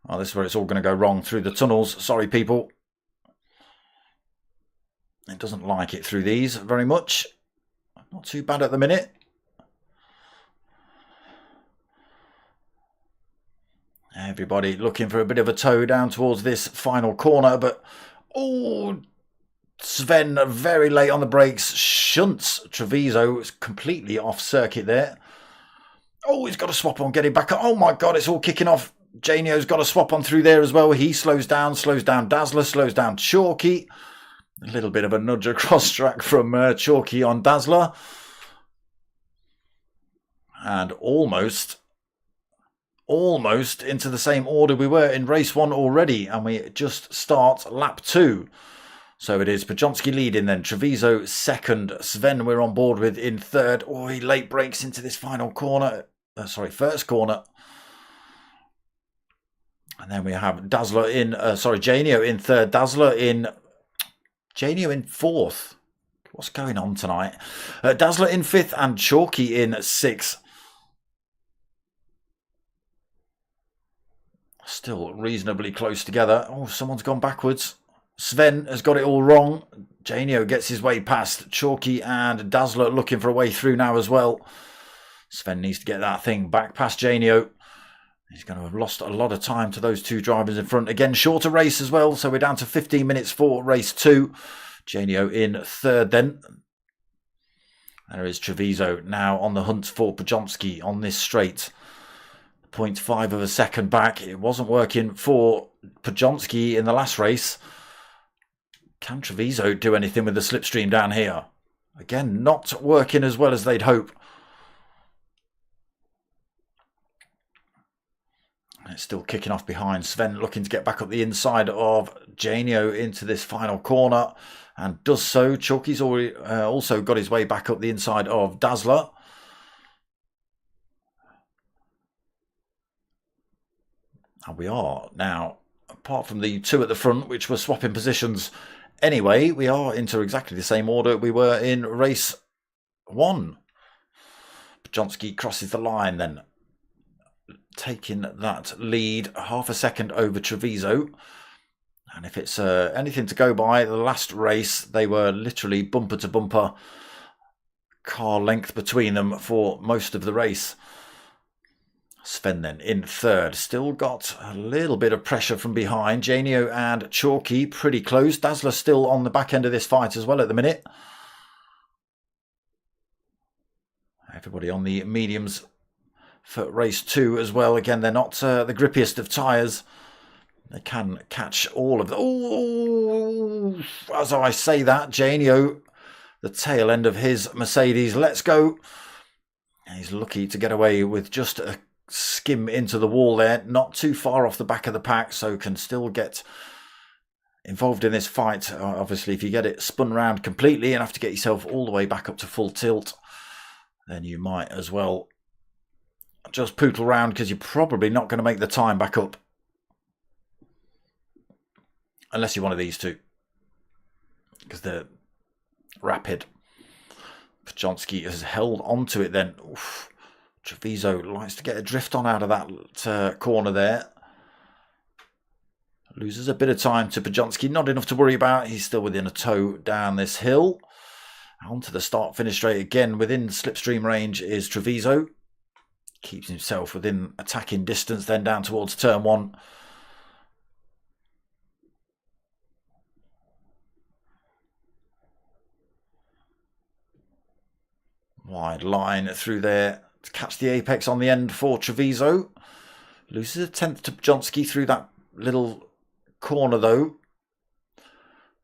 Oh, this is where it's all going to go wrong through the tunnels. Sorry, people. It doesn't like it through these very much. Not too bad at the minute. Everybody looking for a bit of a tow down towards this final corner, but Sven very late on the brakes, shunts Treviso. It's completely off circuit there. He's got a swap on getting back. Oh my God, it's all kicking off. Janio's got a swap on through there as well. He slows down Dazzler, slows down Chalky. A little bit of a nudge across track from Chalky on Dazzler. And almost into the same order we were in race 1 already, and we just start lap 2. So it is Podjonski leading then, Treviso second, Sven we're on board with in third. He late breaks into this final corner, first corner. And then we have Dazzler in, Janio in third, Janio in fourth. What's going on tonight? Dazzler in 5th and Chalky in 6th. Still reasonably close together. Someone's gone backwards. Sven has got it all wrong. Janio gets his way past. Chalky and Dazzler looking for a way through now as well. Sven needs to get that thing back past Janio. He's going to have lost a lot of time to those 2 drivers in front. Again, shorter race as well. So we're down to 15 minutes for race 2. Janio in third then. There is Treviso now on the hunt for Podjonski on this straight. 0.5 of a second back. It wasn't working for Podjonski in the last race. Can Treviso do anything with the slipstream down here? Again, not working as well as they'd hope. It's still kicking off behind. Sven looking to get back up the inside of Janio into this final corner, and does so. Chalky's already also got his way back up the inside of Dazzler. And we are now, apart from the two at the front, which were swapping positions anyway, we are into exactly the same order we were in race 1. Pajonsky crosses the line then, taking that lead half a second over Treviso. And if it's anything to go by, the last race, they were literally bumper to bumper, car length between them for most of the race. Sven then in third, still got a little bit of pressure from behind. Janio and Chalky pretty close. Dazzler still on the back end of this fight as well at the minute. Everybody on the mediums for race 2 as well. Again, they're not the grippiest of tyres. They can catch all of the... Oh, as I say that, Janio, the tail end of his Mercedes, lets go. He's lucky to get away with just a skim into the wall there, not too far off the back of the pack, so can still get involved in this fight. Obviously, if you get it spun round completely and have to get yourself all the way back up to full tilt, then you might as well just pootle round, because you're probably not going to make the time back up. Unless you're one of these two, because they're rapid. Pajonsky has held onto it then. Oof. Treviso likes to get a drift on out of that corner there. Loses a bit of time to Pajonsky, not enough to worry about. He's still within a toe down this hill. Onto the start-finish straight again. Within slipstream range is Treviso. Keeps himself within attacking distance, then down towards turn 1. Wide line through there to catch the apex on the end for Treviso. Loses a tenth to Pajonsky through that little corner though.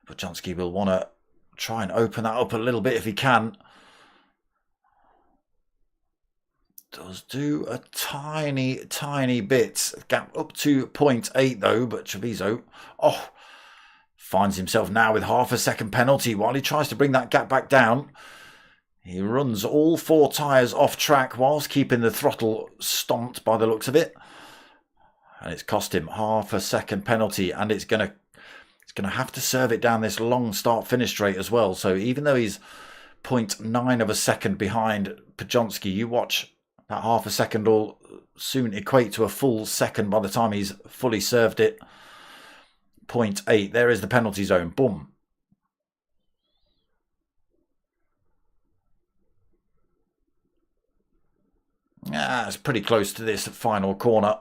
Pajonsky will want to try and open that up a little bit if he can. Does do a tiny, tiny bit. Gap up to 0.8 though, but Treviso, finds himself now with half a second penalty while he tries to bring that gap back down. He runs all 4 tyres off track whilst keeping the throttle stomped by the looks of it. And it's cost him half a second penalty, and it's gonna have to serve it down this long start-finish straight as well. So even though he's 0.9 of a second behind Pajonsky, you watch, that half a second will soon equate to a full second by the time he's fully served it. 0.8, there is the penalty zone. Boom. It's pretty close to this final corner.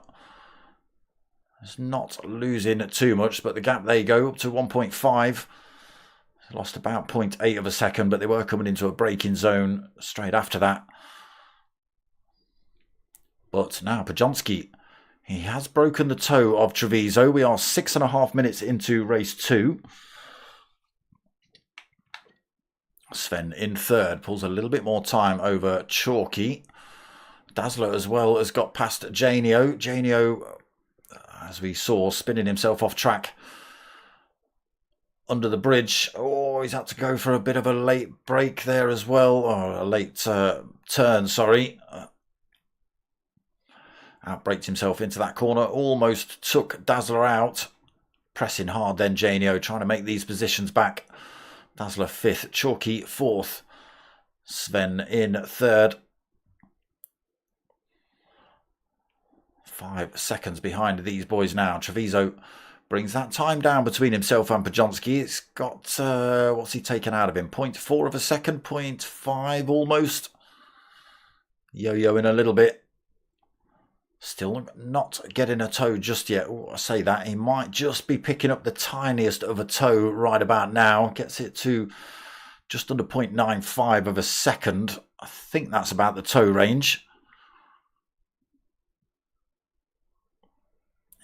It's not losing too much, but the gap, there you go, up to 1.5. Lost about 0.8 of a second, but they were coming into a braking zone straight after that. But now Pajonsky, he has broken the toe of Treviso. We are 6.5 minutes into race 2. Sven in third, pulls a little bit more time over Chalky. Dazzler as well has got past Janio. Janio, as we saw, spinning himself off track under the bridge. Oh, he's had to go for a bit of a late break there as well, or a late turn, sorry. Outbraked himself into that corner, almost took Dazzler out. Pressing hard then Janio, trying to make these positions back. Dazzler 5th, Chalky 4th. Sven in 3rd. 5 seconds behind these boys now. Treviso brings that time down between himself and Pajonsky. It's got, what's he taken out of him? 0.4 of a second, 0.5 almost. Yo-yoing a little bit. Still not getting a toe just yet. Oh, I say that, he might just be picking up the tiniest of a toe right about now. Gets it to just under 0.95 of a second. I think that's about the toe range.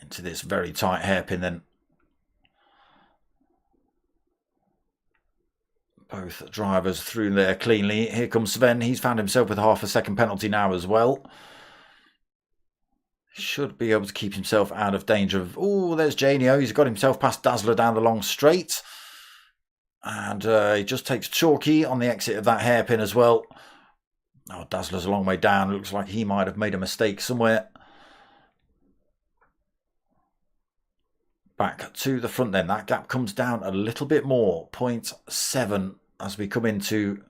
Into this very tight hairpin then. Both drivers through there cleanly. Here comes Sven. He's found himself with half a second penalty now as well. Should be able to keep himself out of danger of... Oh, there's Janio. He's got himself past Dazzler down the long straight. And he just takes Chalky on the exit of that hairpin as well. Oh, Dazzler's a long way down. Looks like he might have made a mistake somewhere. Back to the front then. That gap comes down a little bit more. 0.7 as we come into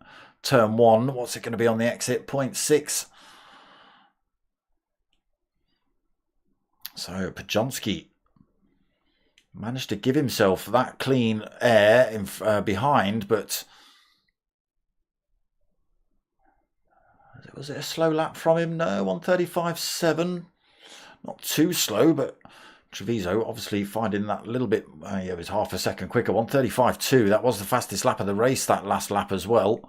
turn 1. What's it going to be on the exit? 0.6. So Pajonski managed to give himself that clean air in, behind, but was it a slow lap from him? No, 1:35.7. Not too slow, but Treviso obviously finding that little bit, it was half a second quicker. 1:35.2. That was the fastest lap of the race, that last lap as well.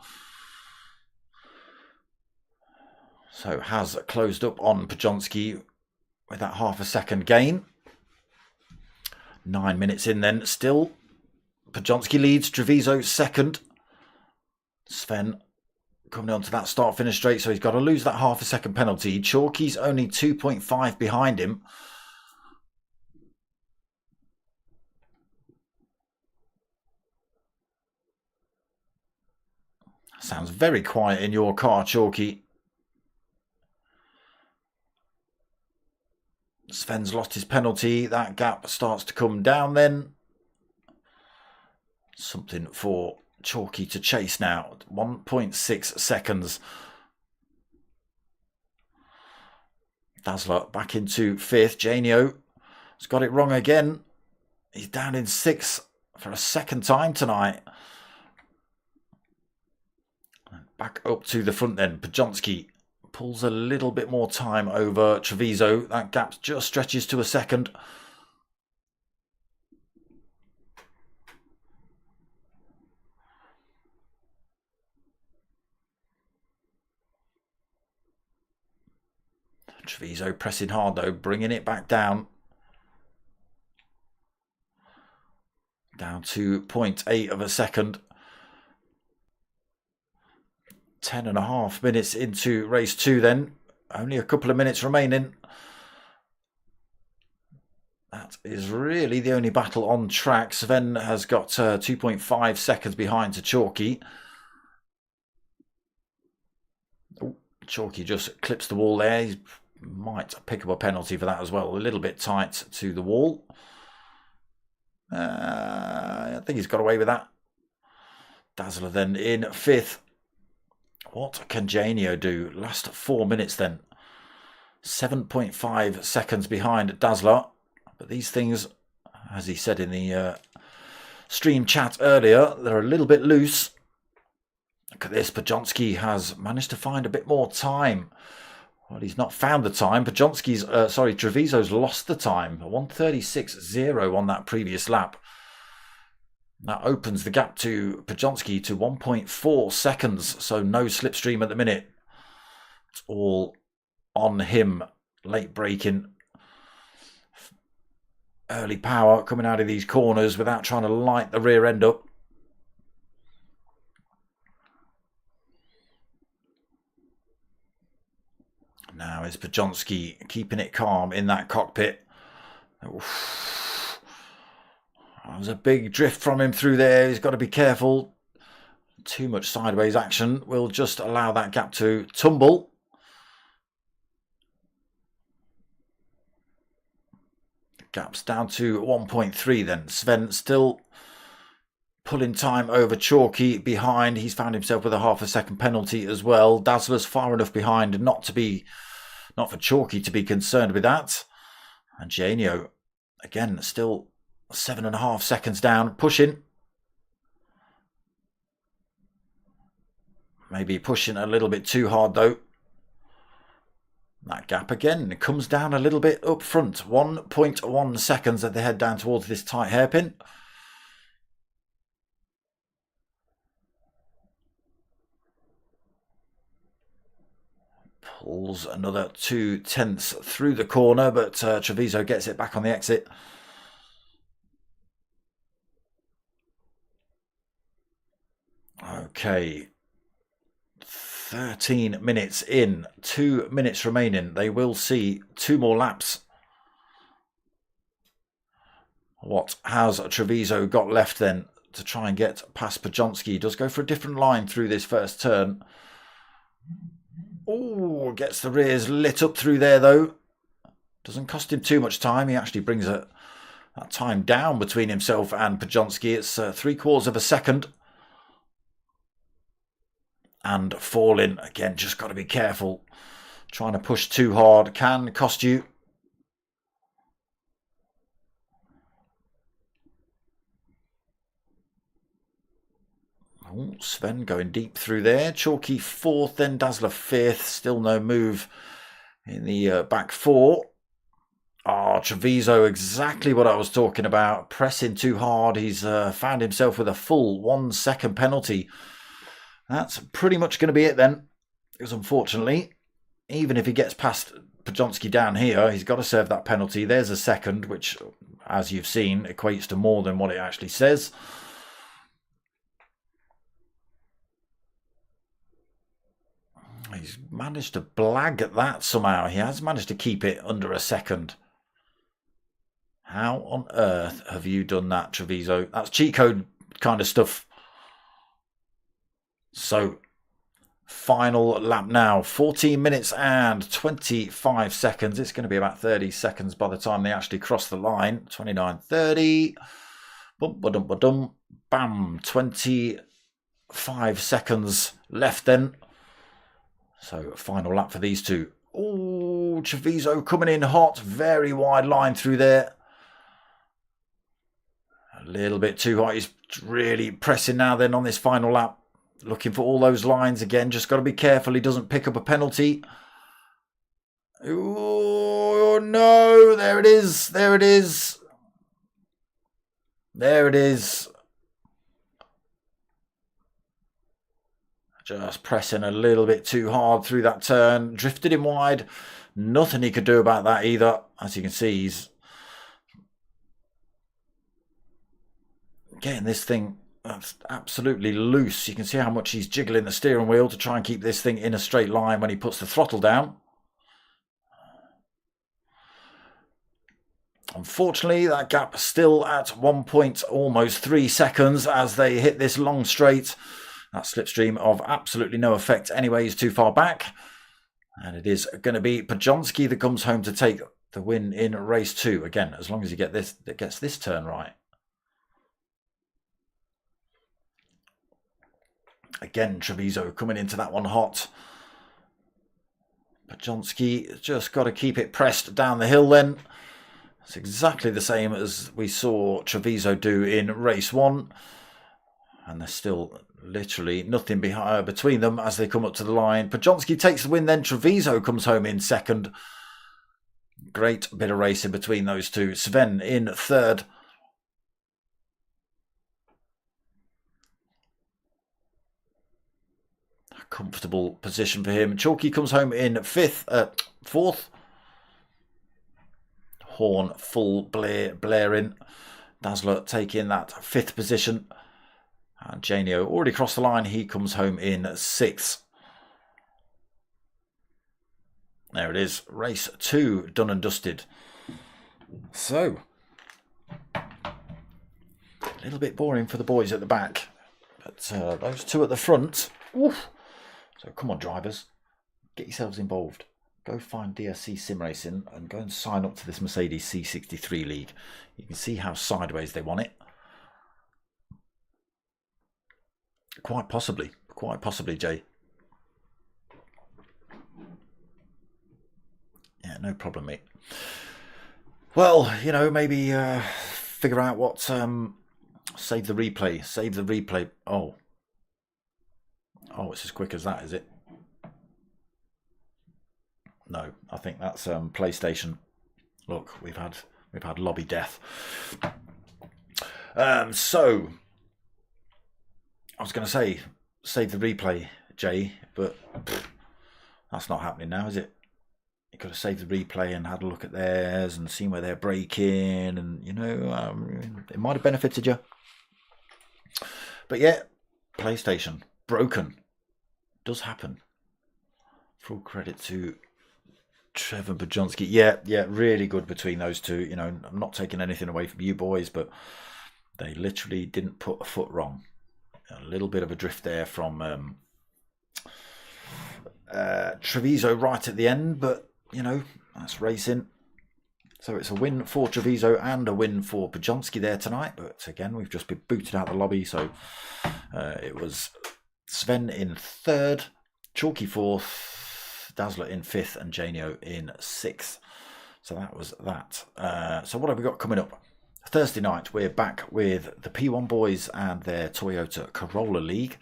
So has closed up on Pajonski with that half a second gain. 9 minutes in then. Still, Pajonski leads. Treviso second. Sven coming on to that start-finish straight, so he's got to lose that half a second penalty. Chalky's only 2.5 behind him. Sounds very quiet in your car, Chalky. Sven's lost his penalty. That gap starts to come down then. Something for Chalky to chase now. 1.6 seconds. Dazzler back into 5th. Janio has got it wrong again. He's down in 6th for a second time tonight. Back up to the front then. Pajonski pulls a little bit more time over Treviso. That gap just stretches to a second. Treviso pressing hard though, bringing it back down. Down to 0.8 of a second. 10.5 minutes into race 2 then. Only a couple of minutes remaining. That is really the only battle on track. Sven has got 2.5 seconds behind to Chalky. Oh, Chalky just clips the wall there. He might pick up a penalty for that as well. A little bit tight to the wall. I think he's got away with that. Dazzler then in 5th. What can Janio do? Last 4 minutes then. 7.5 seconds behind Dazzler. But these things, as he said in the stream chat earlier, they're a little bit loose. Look at this. Pajonski has managed to find a bit more time. Well, he's not found the time. Treviso's lost the time. 1:36.0 on that previous lap. That opens the gap to Pajonski to 1.4 seconds. So no slipstream at the minute. It's all on him. Late braking. Early power coming out of these corners without trying to light the rear end up. Now is Pajonski keeping it calm in that cockpit. Oof. That was a big drift from him through there. He's got to be careful. Too much sideways action will just allow that gap to tumble. Gap's down to 1.3 then. Sven still pulling time over Chalky behind. He's found himself with a half a second penalty as well. Dazzler's far enough behind not for Chalky to be concerned with that. And Janio, again, still 7.5 seconds down, pushing. Maybe pushing a little bit too hard though. That gap again comes down a little bit up front. 1.1 seconds as they head down towards this tight hairpin. Pulls another 0.2 through the corner, but Treviso gets it back on the exit. Okay. 13 minutes in, 2 minutes remaining. They will see 2 more laps. What has Treviso got left then to try and get past Podjonski? He does go for a different line through this first turn. Oh, gets the rears lit up through there though. Doesn't cost him too much time. He actually brings that time down between himself and Podjonski. It's 3/4 of a second. And falling again, just got to be careful. Trying to push too hard can cost you. Oh, Sven going deep through there. Chalky 4th, then Dazzler 5th. Still no move in the back 4. Oh, Treviso, exactly what I was talking about. Pressing too hard. He's found himself with a full 1 second penalty. That's pretty much going to be it then. Because unfortunately, even if he gets past Podjonski down here, he's got to serve that penalty. There's a second, which, as you've seen, equates to more than what it actually says. He's managed to blag at that somehow. He has managed to keep it under a second. How on earth have you done that, Treviso? That's cheat code kind of stuff. So, final lap now. 14 minutes and 25 seconds. It's going to be about 30 seconds by the time they actually cross the line. 29:30. Bum-ba-dum-ba-dum. Bam. 25 seconds left then. So, final lap for these two. Oh, Treviso coming in hot. Very wide line through there. A little bit too hot. He's really pressing now then on this final lap. Looking for all those lines again. Just got to be careful he doesn't pick up a penalty. Oh, no. There it is. There it is. There it is. Just pressing a little bit too hard through that turn. Drifted him wide. Nothing he could do about that either. As you can see, he's getting this thing absolutely loose. You can see how much he's jiggling the steering wheel to try and keep this thing in a straight line when he puts the throttle down. Unfortunately, that gap is still at 1 point, almost 3 seconds as they hit this long straight. That slipstream of absolutely no effect anyway. He's too far back. And it is going to be Podjonski that comes home to take the win in race 2. Again, as long as he gets this turn right. Again, Treviso coming into that one hot. Podjonski just got to keep it pressed down the hill then. It's exactly the same as we saw Treviso do in race 1. And there's still literally nothing between them as they come up to the line. Podjonski takes the win then. Treviso comes home in second. Great bit of racing between those two. Sven in third. Comfortable position for him. Chalky comes home in fourth. Horn full blaring. Dazzler taking that 5th position. And Janio already crossed the line. He comes home in 6th. There it is. Race 2 done and dusted. So, a little bit boring for the boys at the back. But those two at the front. Oof. So come on, drivers, get yourselves involved. Go find DSC Sim Racing and go and sign up to this Mercedes C63 League. You can see how sideways they want it. Quite possibly, Jay. Yeah, no problem, mate. Well, you know, maybe figure out what... save the replay. Oh, it's as quick as that, is it? No, I think that's PlayStation. Look, we've had lobby death. So I was going to say save the replay, Jay, but that's not happening now, is it? You could have saved the replay and had a look at theirs and seen where they're braking, and you know, it might have benefited you. But yeah, PlayStation. broken. Does happen. Full credit to Trevor Bajonski. Yeah, really good between those two. You know, I'm not taking anything away from you boys, but they literally didn't put a foot wrong. A little bit of a drift there from Treviso right at the end, but, you know, that's racing. So it's a win for Treviso and a win for Bajonski there tonight. But again, we've just been booted out of the lobby. So it was Sven in third, Chalky fourth, Dazzler in fifth, and Janio in sixth. So that was that. So what have we got coming up? Thursday night, we're back with the P1 boys and their Toyota Corolla League.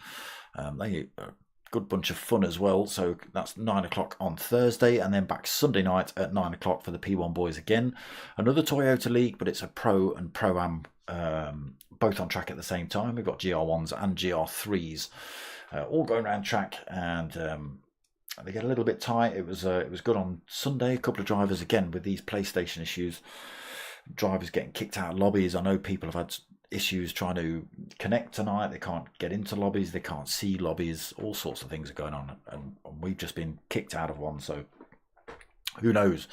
They are a good bunch of fun as well. So that's 9 o'clock on Thursday, and then back Sunday night at 9 o'clock for the P1 boys again. Another Toyota League, but it's a Pro and Pro-Am both on track at the same time. We've got GR1s and GR3s all going around track, and they get a little bit tight. It was good on Sunday. A couple of drivers, again, with these PlayStation issues, drivers getting kicked out of lobbies. I know people have had issues trying to connect tonight. They can't get into lobbies. They can't see lobbies. All sorts of things are going on. And we've just been kicked out of one. So who knows?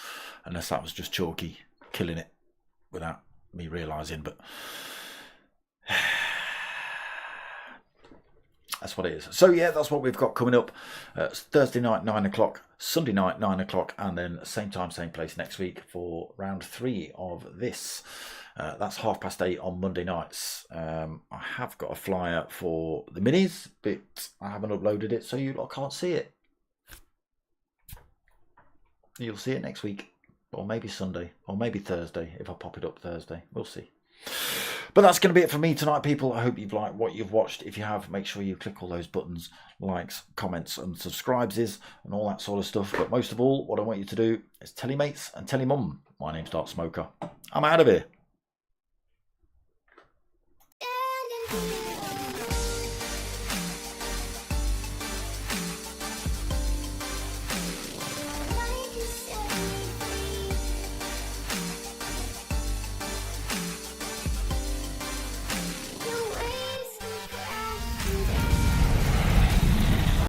Unless that was just Chalky killing it without me realising. But that's what it is. So yeah, that's what we've got coming up. Thursday night, 9 o'clock. Sunday night, 9 o'clock. And then same time, same place next week for round 3 of this. That's 8:30 on Monday nights. I have got a flyer for the minis, but I haven't uploaded it, so you lot can't see it. You'll see it next week, or maybe Sunday, or maybe Thursday, if I pop it up Thursday. We'll see. But that's going to be it for me tonight, people. I hope you've liked what you've watched. If you have, make sure you click all those buttons, likes, comments, and subscribes, and all that sort of stuff. But most of all, what I want you to do is tell your mates and tell your mum. My name's Dark Smoker. I'm out of here.